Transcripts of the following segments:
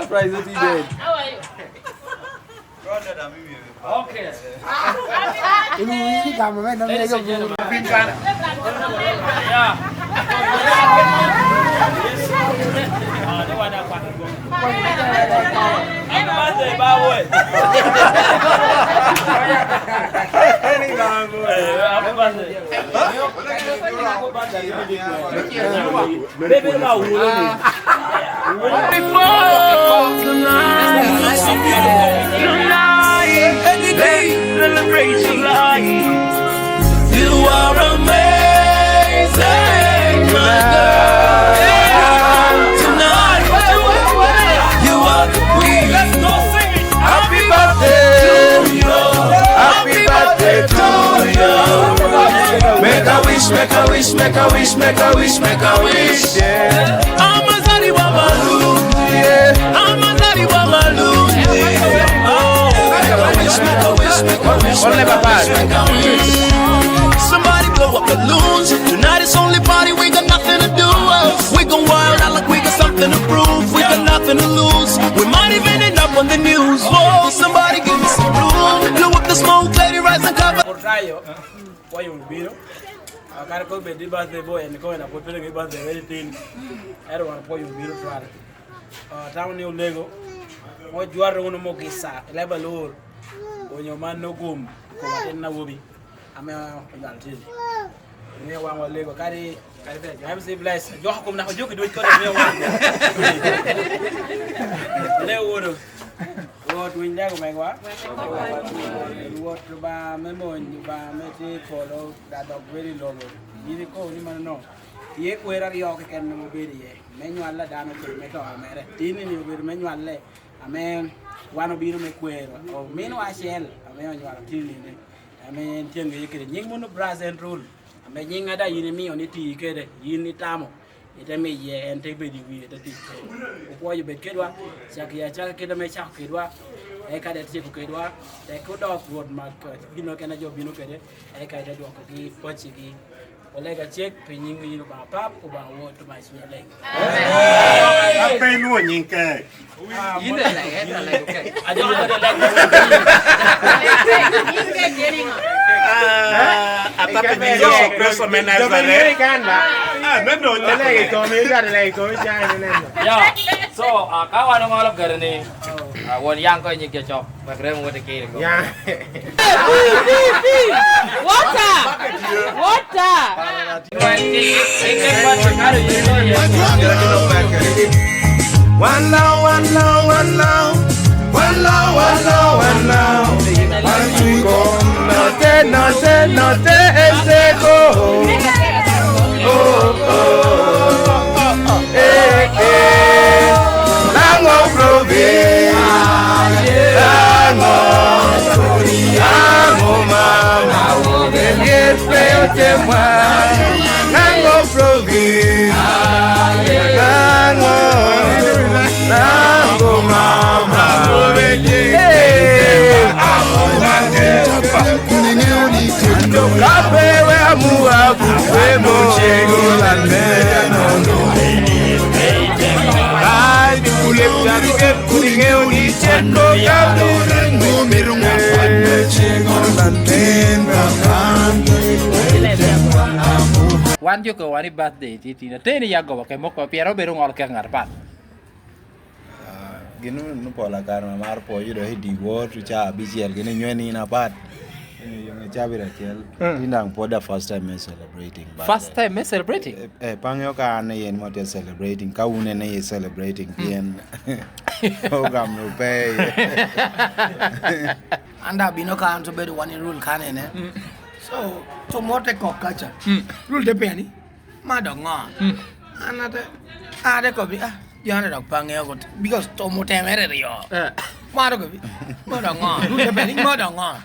Surprise that he did. How are you? Okay. Ini cameraman namanya juga Yeah. Dia ada apa? Apa bawa? Ini bawa. Apa bawa? Bebe mau ni. Celebrate your life. You are amazing, my girl. Tonight, you are the queen. Let's go sing it. Happy birthday to you. Happy birthday to you. Make a wish, make a wish, make a wish, make a wish, make a wish. I'm a Zari Wabalu. I'm a Zari Wabalu. Somebody blow up balloons. Tonight is only party, we got nothing to do. We gon' wild out like we got something to prove. We got nothing to lose. We might even end up on the news. Whoa, somebody give me some room. Blow up the smoke, let it rise and cover. Why you be? I gotta go to the birthday boy and go and put the birthday everything. I don't want to put you be Friday. Town new Lego. What you are going to make is level low. When your man no gum, come in na wobi. I'm a galtil. Me one Lego carry. I'm say bless. You come na joke do it because me one. Lego. What we never make what? What ba memo ba me follow that dog very low. You go ni man no. Ye kwera yo ke ken mo be ye. Menyu alla da me me to amere. Tini ni be menyu alle. Amen. Wano biro me kwero o mino ashel ame onywaro tini ne ame tienge yekere nying mono Brazen Rule ame nying ada yini mi oni ti kede yini tamo ite me ye ente bedi wi ite ti ko yo bet kedwa chak ya chak kede me chak kedwa e ka det ko kedwa te ko do word mark bino kena jo bino kede e ka det do ko ki pochi ki olega check pe nying yino ba pap ko ba wo to my sweet leg Apa nu nying ke Ini like okay. I don't know like. apa penyo preso menazare no lagi kami ada lagi kami jangan Ya, so kawan ngalap garane. Won yang ko nyik cok. Bagre mo deke ko. ya Water. Water. One love, one love, one love, one love, one love, one love. One two go, nothing, nothing, nothing, go. Oh, oh, eh, eh. Lango provi, lango, lango mama. Yes, play tema. Lango provi, lango. Lango mama, kapewe amuabu, Ay, kulip jaket kuringeu ni ceko Wan jo ko wani birthday ti na teni ya go ke moko piero beru ngol ke ngarpat. Gino no pola karma mar po yudo hidi wo tu cha bichiel gino nyweni na pat. Yung chabira kel tinang po the first time me celebrating. First time me celebrating. Pangyo ka na yen mo te celebrating ka une na ye celebrating pien. Program no pay. Anda bino ka anto bedo one rule kanene. So to mote ko kacha. Rule de penny. Madonga. Anata ade ko bi yana dog pangyo ko because to mote mere yo. Mado ko bi. Madonga. Rule de penny madonga.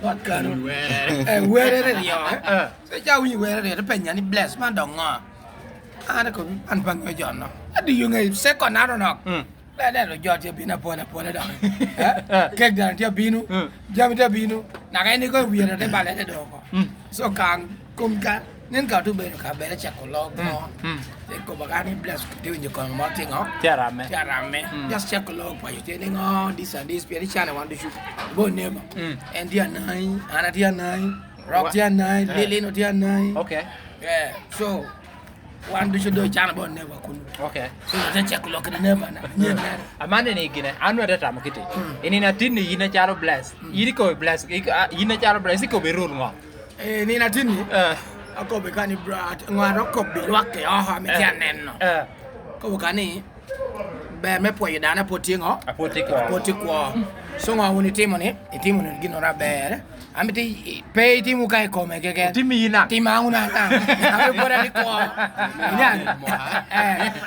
What can where yo. So ja wi where de penya ni bless madonga. Ade ko bi an pangyo jonna. Adi you ngai second I don't know. Ada lo jot ya bina pona dah. Kek dan dia binu. Jam dia binu. Nak ini kau biar ada balik ada dong. So kang kum kan. Nen kau tu beru kau beru cek kolog. Kau bakal ni blast dia unjuk kau mau tengok. Tiarame. Just cek kolog. Payu dia tengok this biar dia want to shoot. Boleh mah. And dia naik, anak dia naik, rock dia naik, lilin dia naik. Okay. Yeah. So one should do chana bon never kun. Okay. So kita cek kolog kena never na. Amane ni gine anu ada tamu kita. Ini nanti ni ina cara bless. Ini kau bless. Ina cara bless kau berur ngah. Ni nanti ni. Aku bukan ni berat. Ngarok kau biluak ke? Me kian neno. Kau bukan ni. Ber me poy dana poti ngah. Poti kuah. So ngah uni timu ni gino ra ber. Amiti pay timu kai kome keke. Timi ina. Tima una. Aku pura di kuah. Ini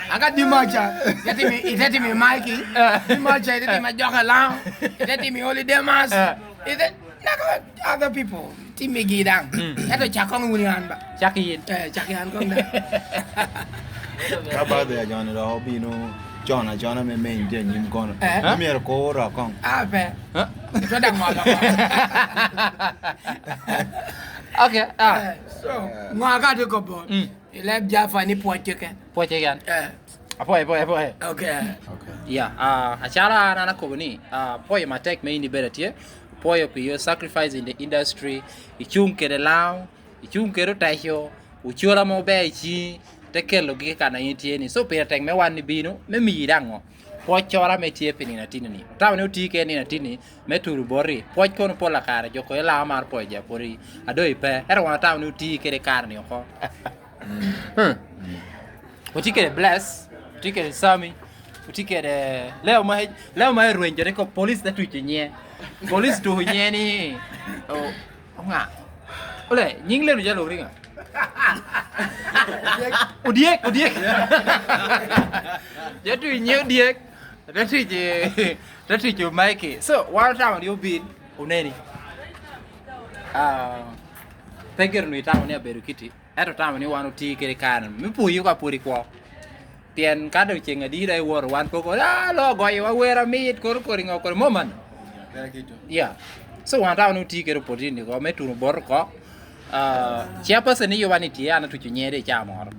angkat di maja. Itu timi Mikey. Di maja itu timi Jokalang. Itu timi Holiday Mas. Itu nak other people. Timi gidang. Itu cakong unian ba. Cakin. Cakian kong dah. Kaba de jona do bino Jona me main dia nyim kono. Mir ko ra kong. Apa? Itu dah ngol. Okay. So, ngaga de ko bon. Ilab Jaffa ni poche ke. Poche kan. Apa. Okay. Ya, acara anak ko ni. Poye matek me ini berat ya. Poye pi sacrifice in the industry. Ichung ke de lao, ichung ke ro tayo, uchora mo be chi. Tekel logi kana yiti ni so pe tek me wan ni bino me mi dango po chora me tie pini na tini ni taw ne uti ke ni na tini me turu bori po ko no pola kare joko la mar po ja pori adoi pe era wan taw ne uti ke de kar ni ko uti ke bless uti ke sami uti ke de leo mai ruenje ko police da tu nye police tu nye ni o nga ole nying le no jalo ringa Udiek. Jadi new diek. That's you Mikey. So one time you been uneni. Peger ni tamu ni beru kiti. Eto tamu ni wanu ti kiri kanan. Mi puyu ka puri kwa. Tien kado chenga di dai war wan ko lo goy wa wera meet ko ringo ko moment. Yeah. So one time ti kiri puri ni ko metu bor ko. Siapa seni Yowani dia anak cucunya dia camor.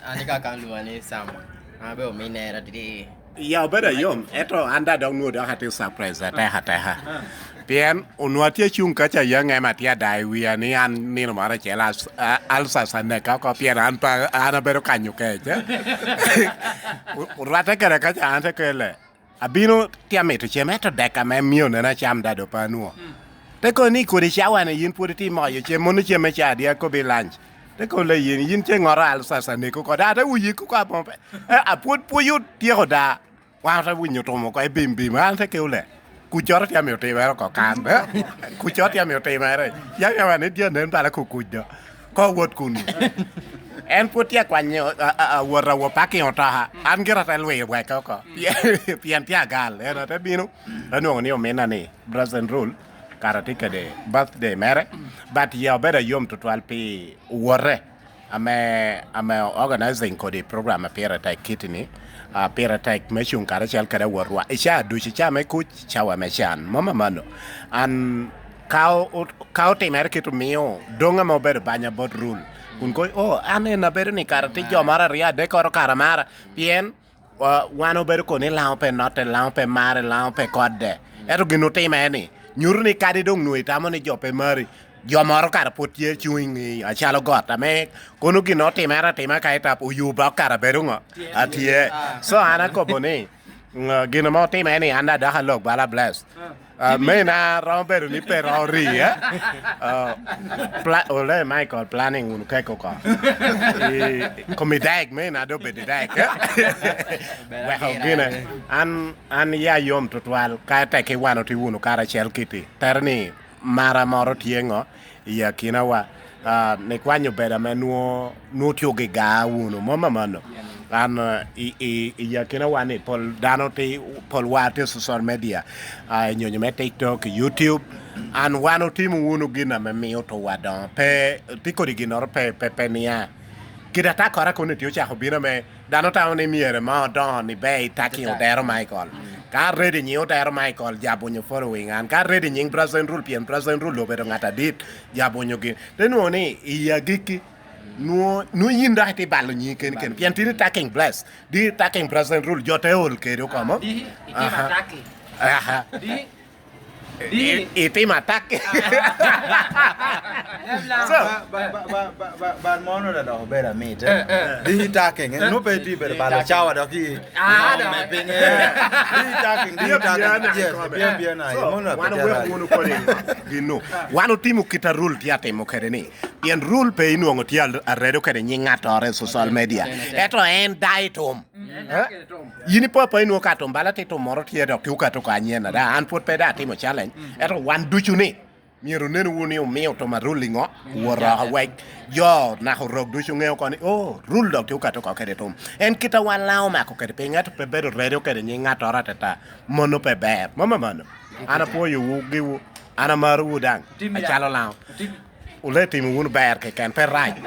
Ani kakak lu ani sama. Abe o minera di. Ya beda yom, eto anda dong nu dah hati surprise teh. Pian unuatia chung kaca yang matia dai wia ni an ni nomara celas alsa sana kau pian an pa ana bero kanyu keja. Urwata kara kaca ante kele. Abino tiameto chemeto deka me mio na cham da do panu. Te ko ni ko de chawa na yin puri ti mo ye che monu che me cha dia ko be lunch. Te ko le yin che ngora alsa sana ko da uyi ko ka po. A put puyu ti ko da. Wa ta wu nyoto mo ko e bim an te ke le. Ku chora ti amio te wa ko kan. Ku chora ti amio te ma re. Ya wa ne dia nen ba la ku do. Ko wot kun. En putia kwanyo wora wo paki ota an gira ta lwe wa ko. Pian ti agal era te binu. Anu ni o mena ni Brazen Rule. Karatika de birthday mere but ya better yom to 12 p wore ame organizing ko the program apera tai kitini apera tai meshun kara chal kara warwa isha du cha me ku chawa me chan mama mano an kao te mere kitu mio donga mo better banya bot rule kun ko ane na ber ni kar ti jo mara ria de kor kar mara pien wano ber ko ni lao pe not lao pe mare lao pe kode eto gino time ni nyurni kadi dong nui tamo ni jo pe mari jo moro kar potie chuing a chalo got ame kono gino time ra time kai tap uyu ba kar berungo atie so ana ko boni gino mo time ni anda da halok bala bless me na romper ni pero ria ole Michael planning un keko ko come dag me na do be dag wa ho gina an ya yom total ka ta ke wano ti wunu kara chel kiti terni mara moro tiengo ya kinawa ne kwanyo beda me nuo tioge ga wunu mama mano an ya kina wani pol dano te pol wate social media nyonyo me TikTok YouTube an wano timu wunu gina me miyo to wadon pe tikori ginor pe niya kida ta kora kone tiyo cha hobina me dano ta oni miere ma don ni be taki odero Michael ka ready nyi odero Michael jabonyo following an ka ready nying Brazen Rule pien Brazen Rule lo bedo ngata dit jabonyo gin tenu ni iya giki no yinda te balo nyi ken pien tini taking bless di taking Brazen Rule joteol kedo komo di mataki Iti matak. So, but mono da do better meet. Di talking, no pe di better balo chawa do ki. Di talking. Yes, bien na. Mono wano we wono ko ni gino. Wano timu kita rule ti atemo kere ni. Pien rule pe inu ngo ti alredo kere nyingato re social media. Eto en daitom. Yini papa inu katom bala te to moro ti do ki ukato ka nyena da an pot pe da timo challenge. Eto wan duchu ni miero nenu wuni o meo to marulingo wora wek yo na horok duchu ngeo koni rule dok ti ukato ka kere tom en kita walao mako kere pe ngato pe bedo redo kere nyingato ratata mono pe ber mama mano ana po yu giwu ana maru udang achalo lao ule timu wunu ber ke kan pe right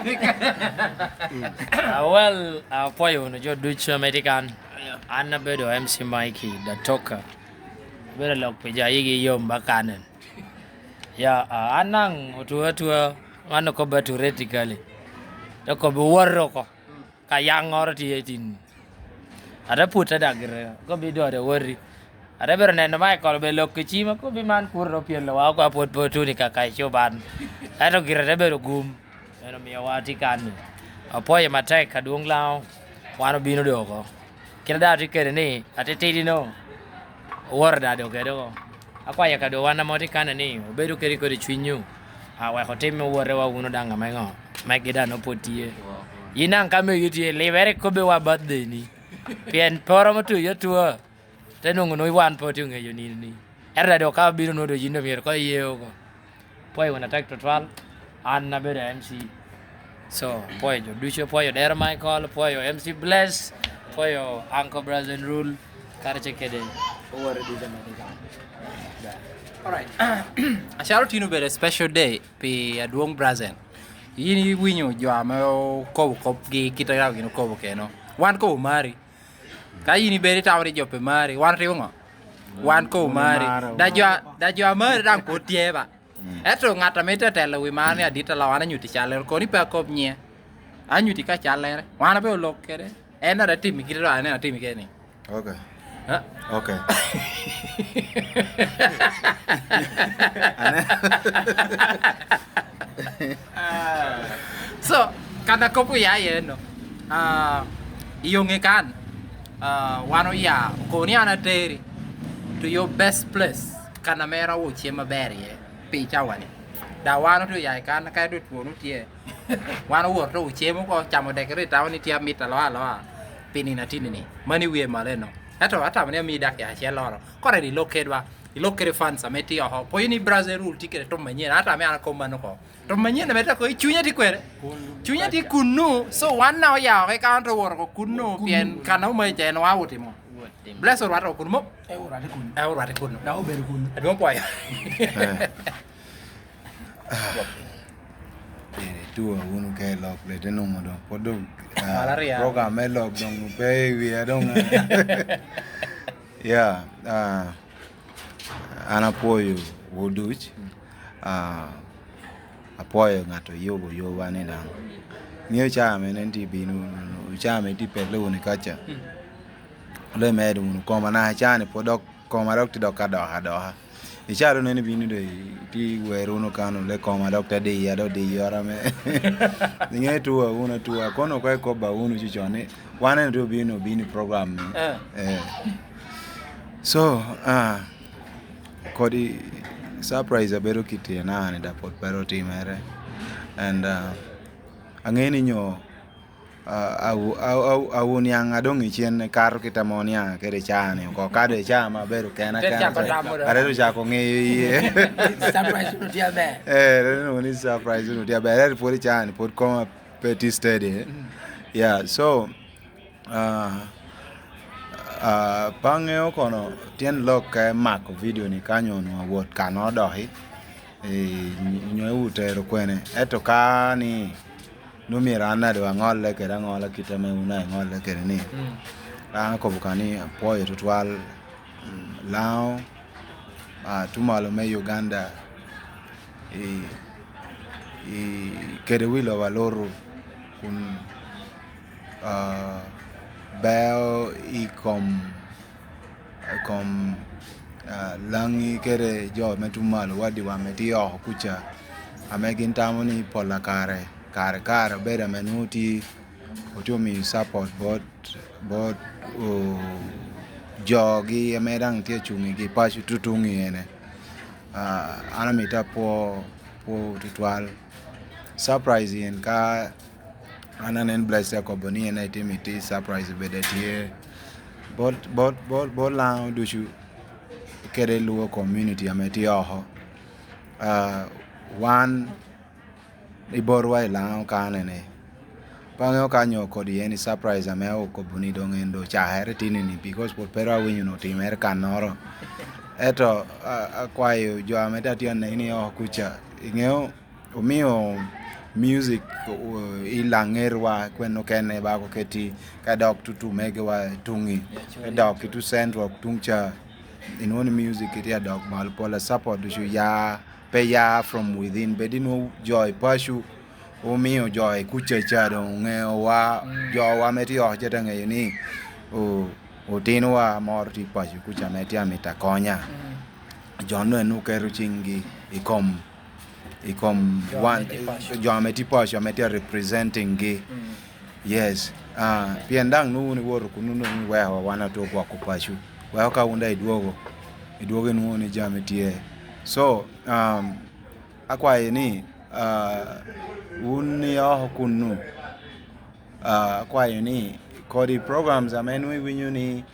well po yu no jo duchu American ana bedo MC Mikey da toka bedo lok pe jayi yom bakanen ya anang tua ano ko batu retikali to ko buwaro ko kayang orti etin ada puta dagre ko bi do de wori ada berne no mai ko be lok chima ko bi man kurro pielo wa ko pot potu ni kakai choban ado gira de be gum eno mi wati kan apoye matai kadung lao wano bino do ko kira da tikere ni atete no warda do kedo akwa ya kado wana moti kana ni obedo keri kodi chwinyu awa hotime wore wa uno danga mengo magida no potie inang kame yutie levere kobe wa birthday ni pien poro motu yotua tenungu no wan poti nge yoni ni erda do ka bino no do jindo mier ko yeo ko poi wana tak total an na bedo MC so poi jo ducho poi der Michael poi MC Bless poi Uncle Brazen Rule karche kede over di zamani. Alright. Asharo tinu be a special day pe aduong Brazen. Yini winyo jo amo ko gi kita ra gino ko ke no. Wan ko mari. Ka yini be tawri jo pe mari wan riungo. Wan ko mari. Da jo mari rang ko tie ba. Eto ngata meta tele wi mani adita lawana nyuti chale ko ni pe ko nye. Anyuti ka chale. Wana be lokere. Ena da timi kita ra na timi ke ni. Okay. Huh? Okay. So, kada ko po ya no. Iyong ikan. Wano ya ko ni ana teri to your best place kana mera wo chema beri pi chawani. Da wano to ya kan ka du tuonu tie. Wano wo to chema ko chamo de kre tawani tia mita lo pini na tinini. Mani wie maleno. Ato ata mane mi dak ya cheloro kore di lokedwa i lokere fans ameti ho poi ni Brazen Rule tikere to manyena ata me ana komano ko to manyena meta ko chunya ti kwere chunya ti kunu so wan na ya ke kan to wor ko kunu pien kana mo je no awutimo bless or wato kunu e urate kunu da oberu kunu adon poya tu uno ke log le de no modo podo malaria program me log dong pe wi adong yeah ana apoio woduch poyo ngato yogo yo wane dang ngio chame nenti binu chame ti pelo ni kacha le medu nu koma na chane podok koma dok ti doka doha ichalo ne binu de ti weru no kanu le koma dok ta de ya do de yora me ngio tuwa una tuwa kono kwa ko ba unu chichone wane ndo binu program so kodi surprise abero kiti na ne da pot pero timere and angeni nyo au niang adong ichien kar kita monia kere chane ko kade chama bero kana are ja ko ngi Surprise no dia be. no ni surprise no dia be por chane por como petit steady yeah so pangeo kono tien lok ka mako video ni kanyo no wot kano dohi nyo utero kwene eto kani no mirana de ngol ke ngol kitame una ngol ke ni ko bukani poyo tutwal lao tumalo me Uganda kede wilo valoro kun beo kom langi kere jo metumalo wadi wa metio kucha amegin tamoni pola kare beda menuti otomi support bot jogi amedang tie chungi gi pasu tutungi ene anamita po tutwal surprise en ka ananen bless ko boni en itimiti surprise beda tie bot la dushu kere luo community ameti oho one iborwa la kanene pango kanyo kodi any surprise ame ko buni dongendo cha here tinini because por pero winyo no timer kanoro eto akwayo jo ameta tia nini o kucha ingeo umio music ilangerwa kweno kene ba ko keti ka dok tutu megewa tungi dok tu central tungcha in one music it ya dok mal pola support du ya pe ya from within bedino joy pashu umio joy kucha chado ngeo wa jo wa meti o jeta ngeyo ni o tinwa morti pashu kucha meti amita konya jono enu keru chingi ikom one geometry passion meti representing ge yes piendang nu ni woro kunu nu wewa wana to kwa kupashu wewa ka unda iduogo nu ni geometry so akwa ni uni oh kunu akwa ni kodi programs amenu winyu ni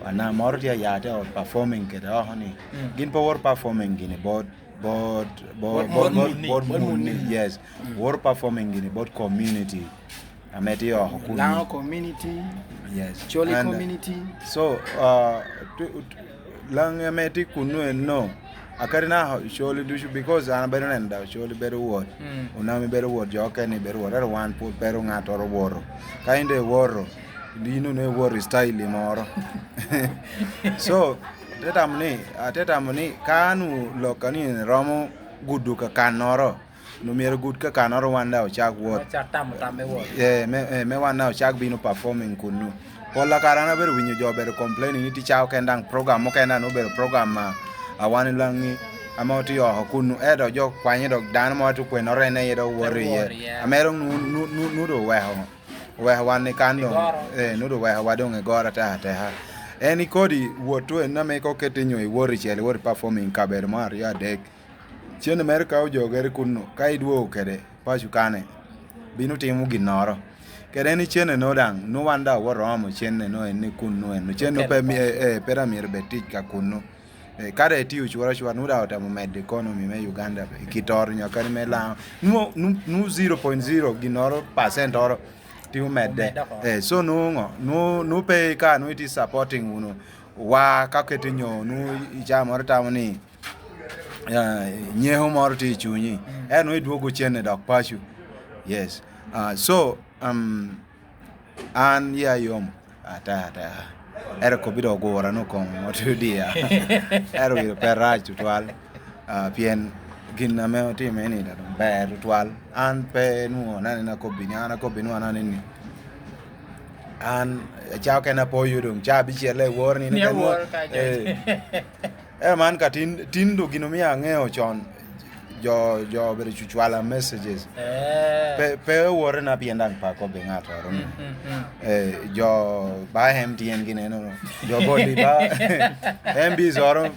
ana mortia yate or performing ke ni gin power performing gini board yes work performing in about community ameti now community yes Choli community so lang ameti kunu no akarina Choli do because ana better nda Choli better word unami better word joka ni better word one put pero ngatoro woro kainde woro dino ne woro style moro so tetamni kanu lokani romo gudu ka kanoro no mier gud ka kanoro wanda o chak wot me wot me wanda o chak bino performing kunu pola karana ber winyo jo ber complaining ni ti chao kendang program mo kenda no ber program awani langi amoti yo kunu edo jo kwanye dok dan mo tu kwenore ne yedo wori ye amero nu do weho wan kando nu do weho wadong gora ta ha any kodi woto na me ko ketinyo I wori chele wori performing kaber mar ya dek chen America o jogere kuno kai duo kede pachu kane binu timu ginoro kede ni chen no dang no wanda woromo chen no en kuno en chen no pe pera mir betik ka kuno kare ti uchwara chwa no da mo med economy me Uganda kitor nyaka me la no 0.0 ginoro percent oro tiu medde so no pe ka no it is supporting uno wa ka ketinyo no ija morta moni nyeho morti chunyi no iduogo chene dok pashu yes so an ya yom ata era ko bido gora no kon otudia era bi perra tutwal pien gin na me ti me ni da ber twal an pe nu na ko bini ana ni an cha ke na po yudung cha bi che le wor ni Ne ne wor ka je. man ka tin do gino mi ang'eyo chon jo bere chuchwala messages pe wor na piendang pa ko be ngato ro jo ba hem tien gine no jo body ba hem bi zoro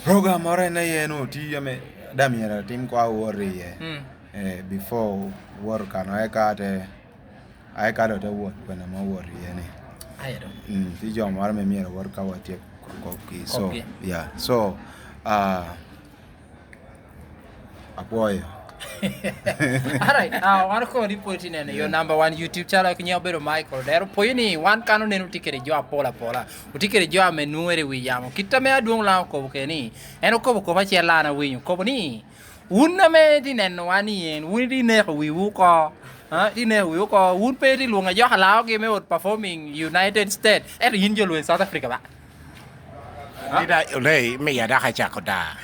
program ore na ye no ti me damiera tim kwa wor ye before wor kana ai ka do wor kana ma wor ye ne ai do ti jo mar me miera wor ka watie ko ki so yeah so apoyo alright wan ko report in your number one YouTube channel kinyo bero Michael dero poyini wan kanu ne utikere jo apola utikere jo amenuere wi yamo kitame aduong la ko keni eno ko fa chela na wi ko ni unna me dinen wani en wudi ne ko wi wu ko di ne wi ko un pe di luonga jo halao ge me performing United States yin jo lu South Africa ba Ida ole me ya da ha cha ko da.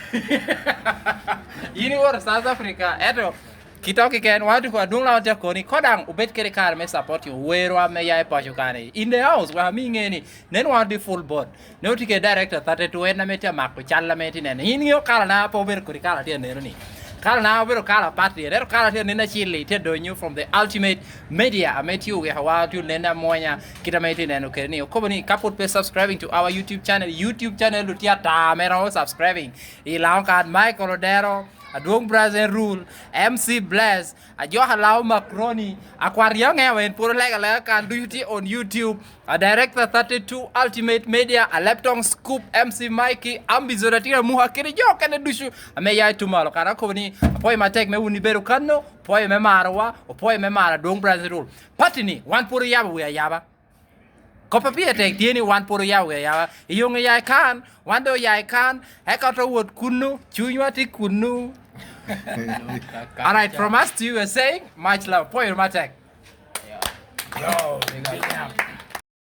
Ini war South Africa eto kitoki ken watu kwa dungla wate ko ni kodang ubet kere kar me support you wero me ya pa chukane in the house wa mi ngeni nen wa di full board ne utike director 32 na meta makko challa meti nen ini yo kala na po ber ko kala tie ne ni kala na bero kala party ero kala tie ne na chili te do you from the ultimate media I met you we hawa tu nenda moya kita meti nen ko ni ko ni kaput pe subscribing to our YouTube channel lutia ta mero subscribing ilang kan Michael Odero Adong Brazen Rule, MC Bless, Ajo Halau Macroni, Aquarium Ewen, Puro Lega can do it on YouTube, a Director 32 Ultimate Media, a Lepton Scoop, MC Mikey, Ambizoratira Muha Kirijo, can do you, a Maya tomorrow, Karakoni, a poem I take me Uniberu Kano, poem Marawa, or poem Mara, Dong Brazen Rule. Patini, one Puro Yaba, we are Yaba. Kopapia take the one Puro Yawa, young Yai can, one do Yai can, Hekato would Kunu, Chuyati Kunu. Alright, from us to you, saying much love. Point your matek. Yo,